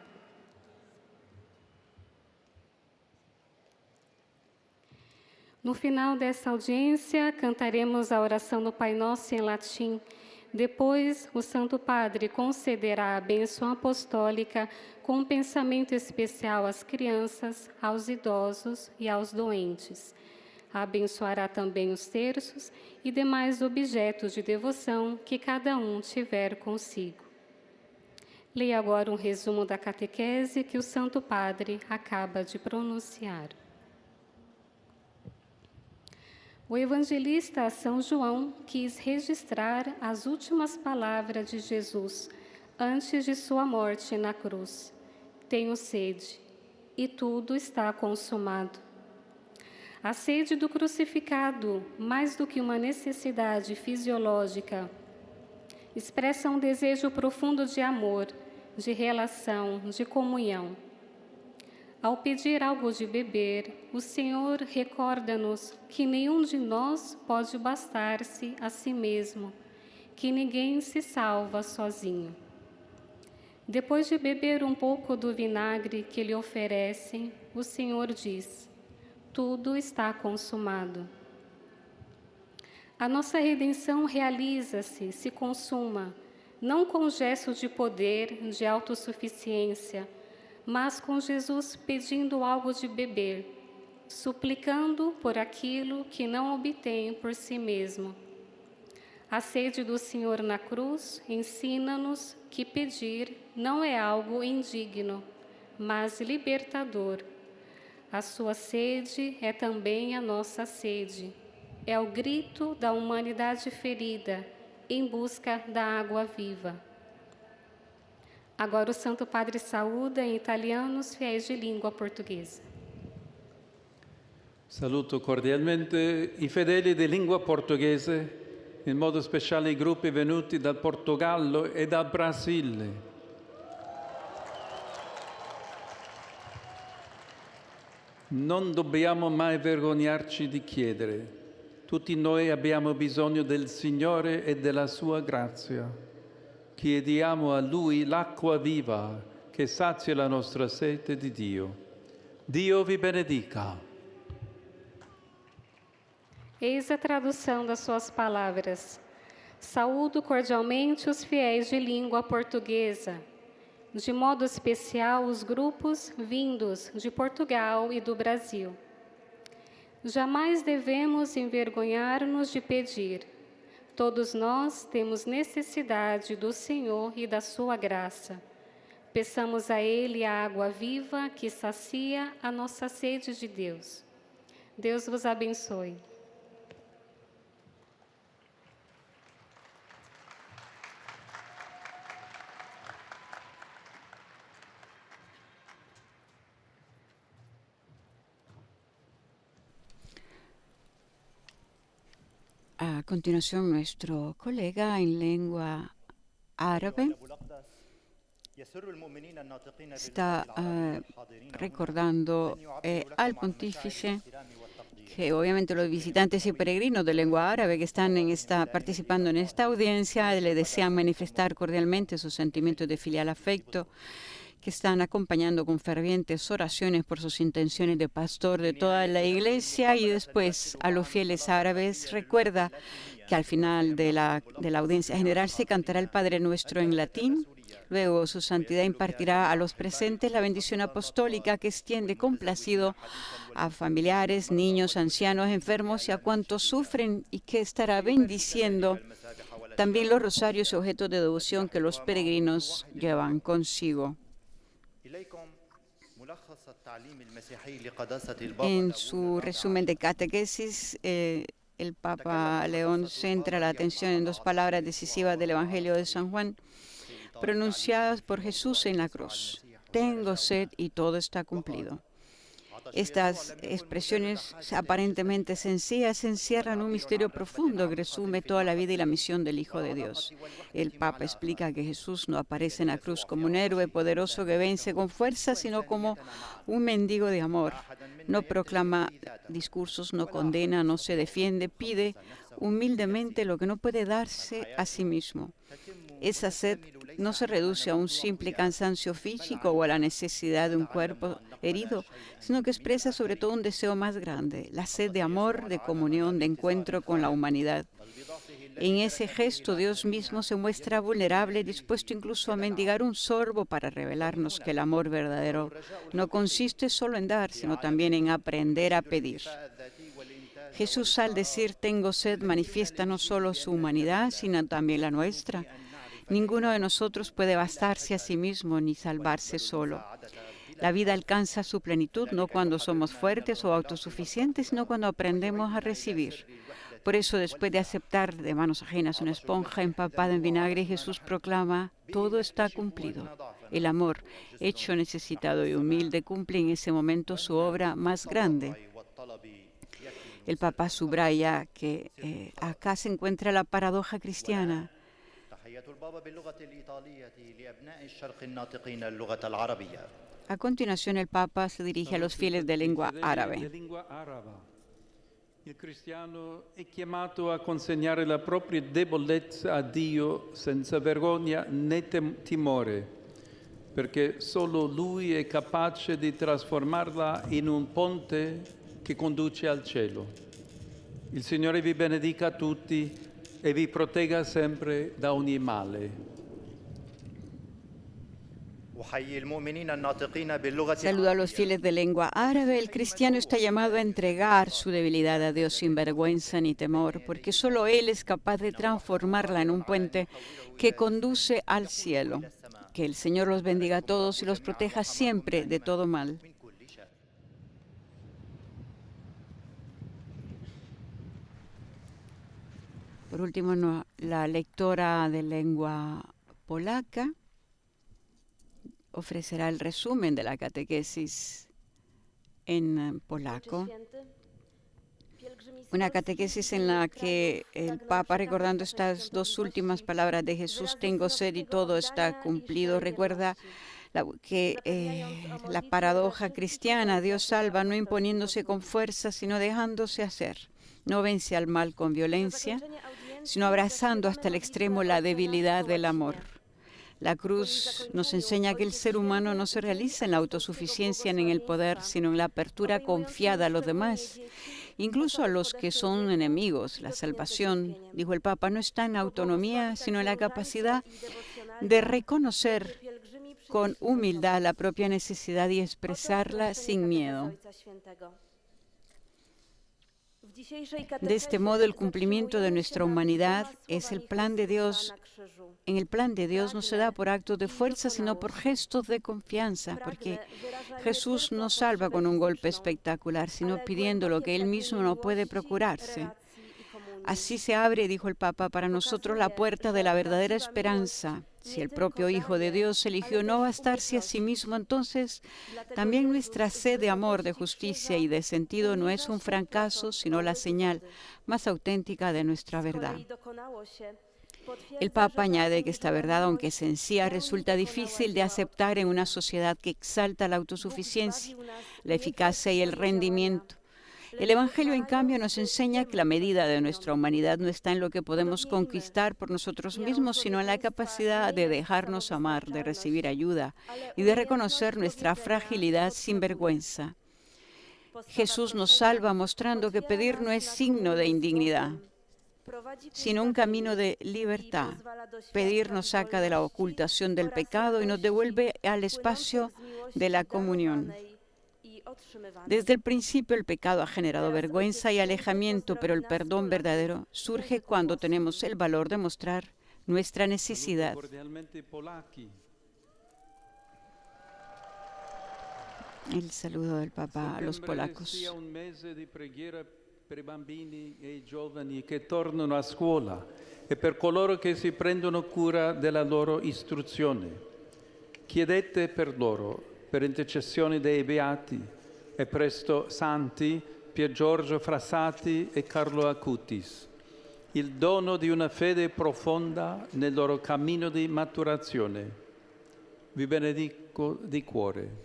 No final dessa audiência, cantaremos a oração do Pai Nosso em latim. Depois, o Santo Padre concederá a bênção apostólica com um pensamento especial às crianças, aos idosos e aos doentes. Abençoará também os terços e demais objetos de devoção que cada um tiver consigo. Leia agora um resumo da catequese que o Santo Padre acaba de pronunciar. O evangelista São João quis registrar as últimas palavras de Jesus antes de sua morte na cruz. Tenho sede, e tudo está consumado. A sede do crucificado, mais do que uma necessidade fisiológica, expressa um desejo profundo de amor, de relação, de comunhão. Ao pedir algo de beber, o Senhor recorda-nos que nenhum de nós pode bastar-se a si mesmo, que ninguém se salva sozinho. Depois de beber um pouco do vinagre que lhe oferecem, o Senhor diz: tudo está consumado. A nossa redenção realiza-se, se consuma, não com gesto de poder, de autossuficiência, mas com Jesus pedindo algo de beber, suplicando por aquilo que não obtém por si mesmo. A sede do Senhor na cruz ensina-nos que pedir não é algo indigno, mas libertador. A sua sede é também a nossa sede. É o grito da humanidade ferida em busca da água viva. Agora o Santo Padre saúda em italiano os fiéis de língua portuguesa. Saluto cordialmente i fedeli di lingua portoghese, in modo speciale i gruppi venuti dal Portogallo e dal Brasile. Non dobbiamo mai vergognarci di chiedere. Tutti noi abbiamo bisogno del Signore e della sua grazia. Chiediamo a Lui l'acqua viva che sazia la nostra sete di Dio. Dio vi benedica. Eis a tradução das suas palavras. Saúdo cordialmente os fiéis de língua portuguesa, de modo especial os grupos vindos de Portugal e do Brasil. Jamais devemos envergonhar-nos de pedir. Todos nós temos necessidade do Senhor e da sua graça. Peçamos a Ele a água viva que sacia a nossa sede de Deus. Deus vos abençoe. A continuación, nuestro colega en lengua árabe está recordando al pontífice que obviamente los visitantes y peregrinos de lengua árabe que están participando en esta audiencia le desean manifestar cordialmente sus sentimientos de filial afecto, que están acompañando con fervientes oraciones por sus intenciones de pastor de toda la iglesia. Y después a los fieles árabes recuerda que al final de la audiencia general se cantará el Padre Nuestro en latín. Luego su santidad impartirá a los presentes la bendición apostólica que extiende complacido a familiares, niños, ancianos, enfermos y a cuantos sufren, y que estará bendiciendo también los rosarios y objetos de devoción que los peregrinos llevan consigo. En su resumen de catequesis, el Papa León centra la atención en dos palabras decisivas del Evangelio de San Juan, pronunciadas por Jesús en la cruz: tengo sed y todo está cumplido. Estas expresiones aparentemente sencillas encierran un misterio profundo que resume toda la vida y la misión del Hijo de Dios. El Papa explica que Jesús no aparece en la cruz como un héroe poderoso que vence con fuerza, sino como un mendigo de amor. No proclama discursos, no condena, no se defiende, pide humildemente lo que no puede darse a sí mismo. Esa sed no se reduce a un simple cansancio físico o a la necesidad de un cuerpo herido, sino que expresa sobre todo un deseo más grande, la sed de amor, de comunión, de encuentro con la humanidad. En ese gesto Dios mismo se muestra vulnerable, dispuesto incluso a mendigar un sorbo para revelarnos que el amor verdadero no consiste solo en dar, sino también en aprender a pedir. Jesús, al decir tengo sed, manifiesta no solo su humanidad, sino también la nuestra. Ninguno de nosotros puede bastarse a sí mismo ni salvarse solo. La vida alcanza su plenitud no cuando somos fuertes o autosuficientes, sino cuando aprendemos a recibir. Por eso, después de aceptar de manos ajenas una esponja empapada en vinagre, Jesús proclama: todo está cumplido. El amor, hecho necesitado y humilde, cumple en ese momento su obra más grande. El Papa subraya que acá se encuentra la paradoja cristiana. A continuación, el Papa se dirige a los fieles de lengua árabe. Il cristiano è chiamato a consegnare la propria debolezza a Dio senza vergogna né timore, perché solo Lui è capace di trasformarla in un ponte che conduce al cielo. Il Signore vi benedica tutti e vi protegga sempre da ogni male. Saludo a los fieles de lengua árabe. El cristiano está llamado a entregar su debilidad a Dios sin vergüenza ni temor, porque solo Él es capaz de transformarla en un puente que conduce al cielo. Que el Señor los bendiga a todos y los proteja siempre de todo mal. Por último, la lectora de lengua polaca ofrecerá el resumen de la catequesis en polaco. Una catequesis en la que el Papa, recordando estas dos últimas palabras de Jesús, tengo sed y todo está cumplido, recuerda que la paradoja cristiana: Dios salva no imponiéndose con fuerza, sino dejándose hacer. No vence al mal con violencia, sino abrazando hasta el extremo la debilidad del amor. La cruz nos enseña que el ser humano no se realiza en la autosuficiencia ni en el poder, sino en la apertura confiada a los demás, incluso a los que son enemigos. La salvación, dijo el Papa, no está en la autonomía, sino en la capacidad de reconocer con humildad la propia necesidad y expresarla sin miedo. De este modo, el cumplimiento de nuestra humanidad es el plan de Dios. En el plan de Dios no se da por actos de fuerza, sino por gestos de confianza, porque Jesús no salva con un golpe espectacular, sino pidiendo lo que Él mismo no puede procurarse. Así se abre, dijo el Papa, para nosotros la puerta de la verdadera esperanza. Si el propio Hijo de Dios eligió no bastarse a sí mismo, entonces también nuestra sed de amor, de justicia y de sentido no es un fracaso, sino la señal más auténtica de nuestra verdad. El Papa añade que esta verdad, aunque sencilla, resulta difícil de aceptar en una sociedad que exalta la autosuficiencia, la eficacia y el rendimiento. El Evangelio, en cambio, nos enseña que la medida de nuestra humanidad no está en lo que podemos conquistar por nosotros mismos, sino en la capacidad de dejarnos amar, de recibir ayuda y de reconocer nuestra fragilidad sin vergüenza. Jesús nos salva mostrando que pedir no es signo de indignidad, sino un camino de libertad. Pedir nos saca de la ocultación del pecado y nos devuelve al espacio de la comunión. Desde el principio el pecado ha generado vergüenza y alejamiento, pero el perdón verdadero surge cuando tenemos el valor de mostrar nuestra necesidad. El saludo del Papa a los polacos. Un mese di preghiera per i bambini e i giovani che tornano a scuola e per coloro che si prendono cura della loro istruzione. Chiedete per loro, per intercessione dei beati e presto santi Pier Giorgio Frassati e Carlo Acutis, il dono di una fede profonda nel loro cammino di maturazione. Vi benedico di cuore.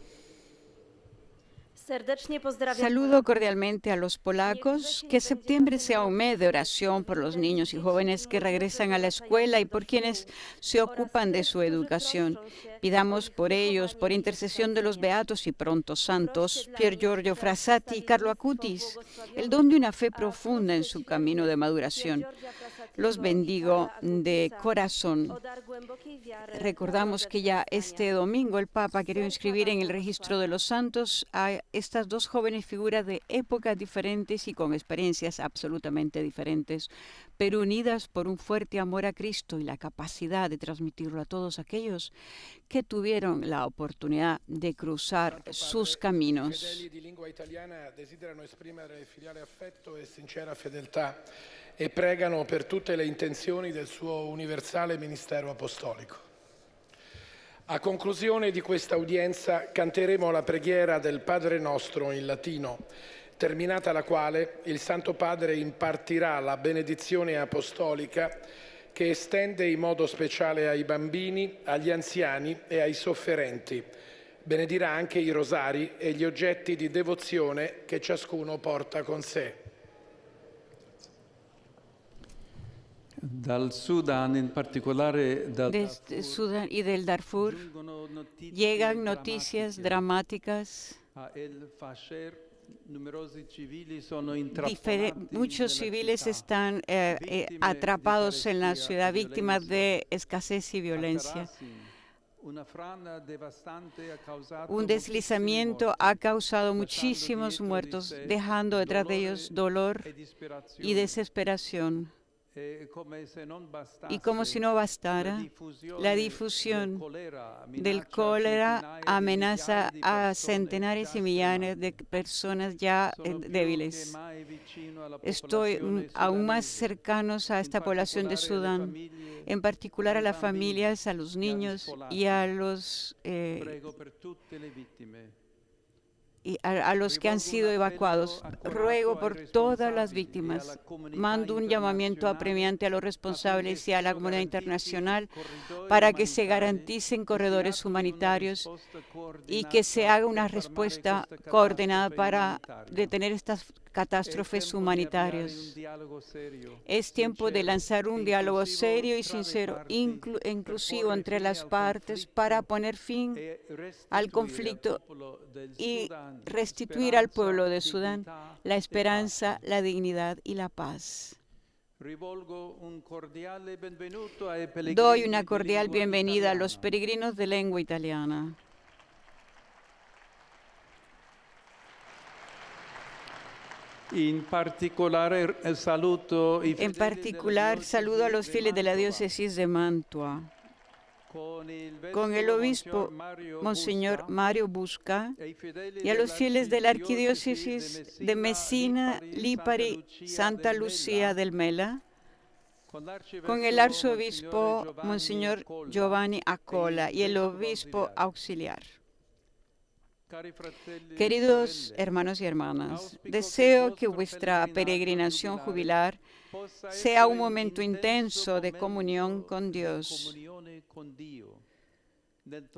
Saludo cordialmente a los polacos. Que septiembre sea un mes de oración por los niños y jóvenes que regresan a la escuela y por quienes se ocupan de su educación. Pidamos por ellos, por intercesión de los beatos y pronto santos, Pier Giorgio Frassati y Carlo Acutis, el don de una fe profunda en su camino de maduración. Los bendigo de corazón. Recordamos que ya este domingo el Papa quería inscribir en el registro de los santos a estas dos jóvenes figuras de épocas diferentes y con experiencias absolutamente diferentes, pero unidas por un fuerte amor a Cristo y la capacidad de transmitirlo a todos aquellos que tuvieron la oportunidad de cruzar sus caminos. I fedeli di lingua italiana desiderano esprimere filiale affetto e sincera fedeltà e pregano per tutte le intenzioni del suo universale ministero apostolico. A conclusione di questa udienza canteremo la preghiera del Padre Nostro in latino, terminata la quale il Santo Padre impartirà la benedizione apostolica che estende in modo speciale ai bambini, agli anziani e ai sofferenti. Benedirà anche i rosari e gli oggetti di devozione che ciascuno porta con sé. Dal Sudan, in particolare Desde Sudán y del Darfur llegan noticias dramáticas. Muchos civiles están atrapados en la ciudad, víctimas de escasez y violencia. Un deslizamiento ha causado muchísimos muertos, dejando detrás de ellos dolor y desesperación. Y como si no bastara, la difusión del cólera amenaza a centenares y millares de personas ya débiles. Estoy aún más cercanos a esta población de Sudán, en particular a las familias, a los niños y a los que han sido evacuados. Ruego por todas las víctimas. Mando un llamamiento apremiante a los responsables y a la comunidad internacional para que se garanticen corredores humanitarios y que se haga una respuesta coordinada para detener estas catástrofes humanitarias. Es tiempo de lanzar un diálogo serio y sincero, inclusivo entre las partes, para poner fin al conflicto y restituir al pueblo de Sudán la esperanza, la dignidad y la paz. Doy una cordial bienvenida a los peregrinos de lengua italiana. En particular, saludo a los fieles de la diócesis de Mantua, con el obispo Monseñor Mario Busca y a los fieles de la arquidiócesis de Messina, Lipari, Santa Lucía del Mela, con el arzobispo Monseñor Giovanni Accola y el obispo auxiliar. Queridos hermanos y hermanas, deseo que vuestra peregrinación jubilar sea un momento intenso de comunión con Dios.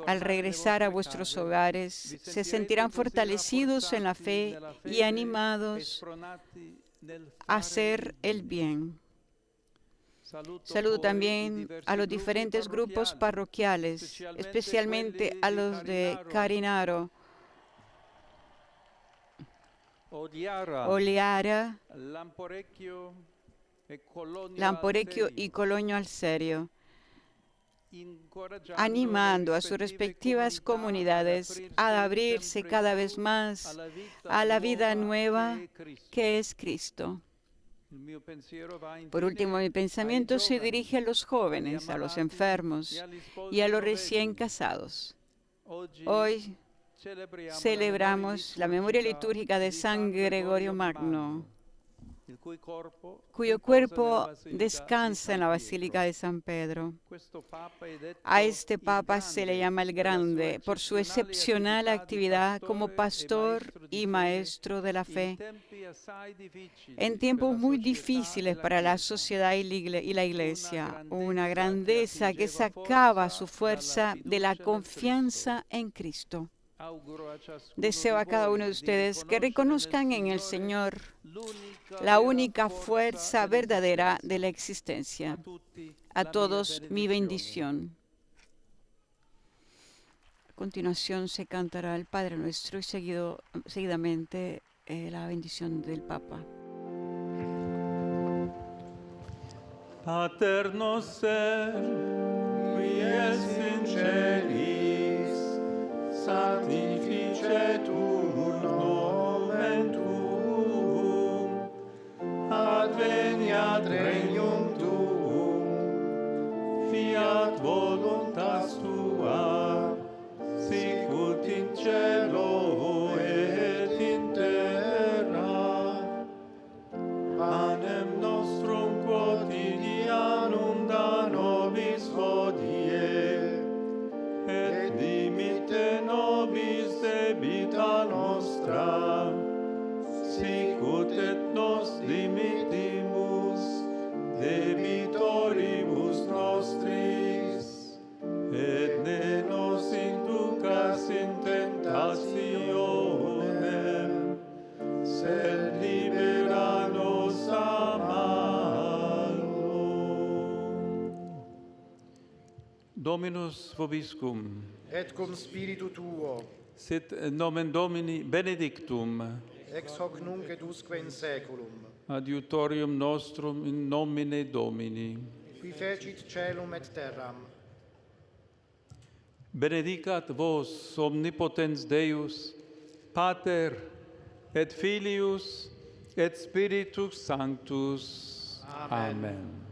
Al regresar a vuestros hogares, se sentirán fortalecidos en la fe y animados a hacer el bien. Saludo también a los diferentes grupos parroquiales, especialmente a los de Carinaro, Oliara, Lamporecchio y Cologno al Serio, animando a sus respectivas comunidades a abrirse cada vez más a la vida nueva que es Cristo. Por último, mi pensamiento se dirige a los jóvenes, a los enfermos y a los recién casados. Hoy celebramos la memoria litúrgica de San Gregorio Magno, cuyo cuerpo descansa en la Basílica de San Pedro. A este Papa se le llama el Grande por su excepcional actividad como pastor y maestro de la fe. En tiempos muy difíciles para la sociedad y la Iglesia, una grandeza que sacaba su fuerza de la confianza en Cristo. Deseo a cada uno de ustedes que reconozcan en el Señor la única fuerza verdadera de la existencia. A todos mi bendición. A continuación se cantará el Padre Nuestro y seguidamente la bendición del Papa. Pater noster, qui es in celis, sanctificetur nomen tuum, adveniat regnum tuum, fiat voluntas tua, sicut in cielo et in terra. Panem nostrum quotidianum da nobis hodie, et dimitte nobis debita nostra, sicut et nos dimittimus debitoribus nostris, et ne nos inducas in tentationem, sed libera nos a malo. Dominus vobiscum. Et cum spiritu tuo, Sit nomen Domini benedictum. ex hoc nunc et usque in saeculum, Adiutorium nostrum in nomine Domini. qui fecit caelum et terram. Benedicat vos omnipotens Deus, Pater et Filius et Spiritus Sanctus. Amen.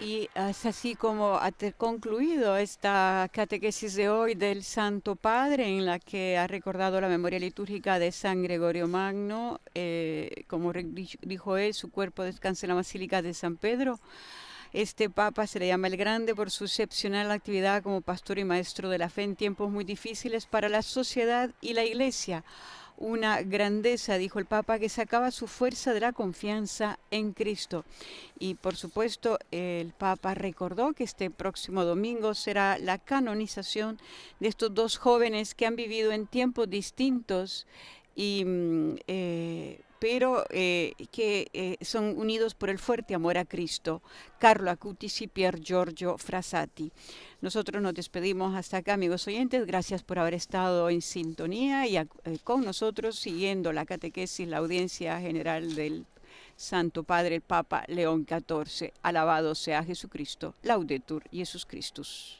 Y es así como ha concluido esta catequesis de hoy del Santo Padre, en la que ha recordado la memoria litúrgica de San Gregorio Magno. Como dijo él, su cuerpo descansa en la Basílica de San Pedro. Este Papa se le llama el Grande por su excepcional actividad como pastor y maestro de la fe en tiempos muy difíciles para la sociedad y la Iglesia. Una grandeza, dijo el Papa, que sacaba su fuerza de la confianza en Cristo. Y por supuesto, el Papa recordó que este próximo domingo será la canonización de estos dos jóvenes que han vivido en tiempos distintos pero que son unidos por el fuerte amor a Cristo, Carlo Acutis y Pier Giorgio Frassati. Nosotros nos despedimos hasta acá, amigos oyentes. Gracias por haber estado en sintonía y con nosotros siguiendo la catequesis, la audiencia general del Santo Padre, el Papa León XIV. Alabado sea Jesucristo. Laudetur Jesus Christus.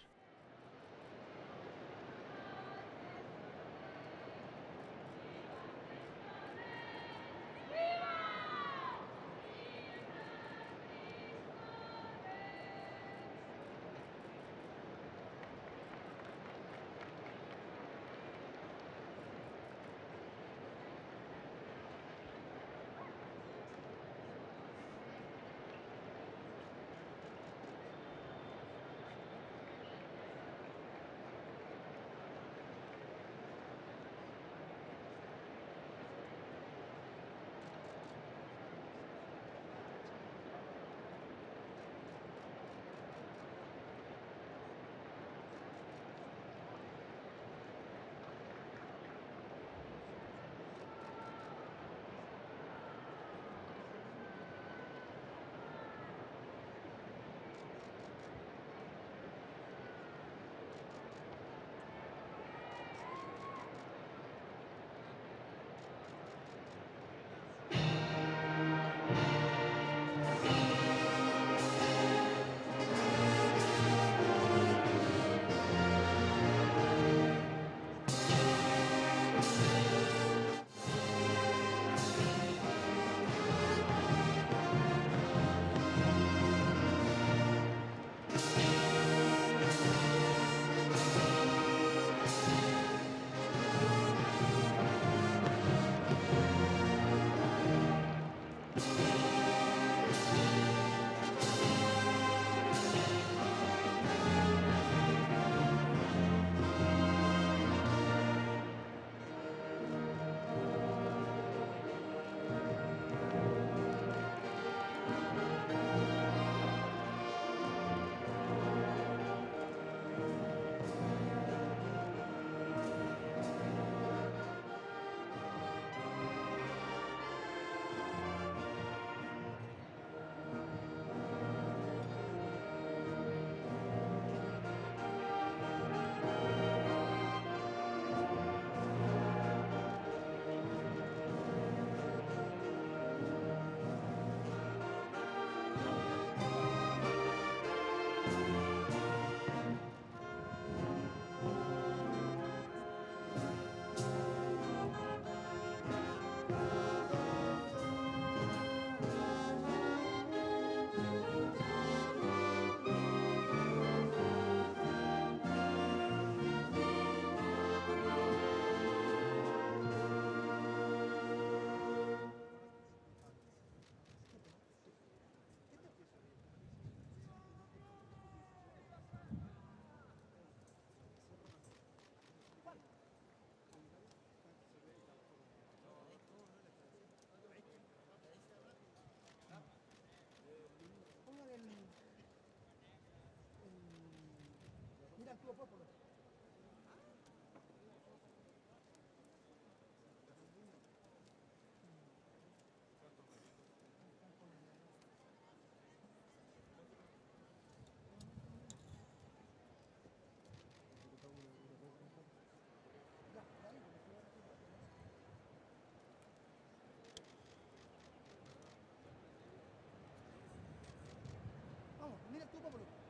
Vamos, mira tú, Pablo.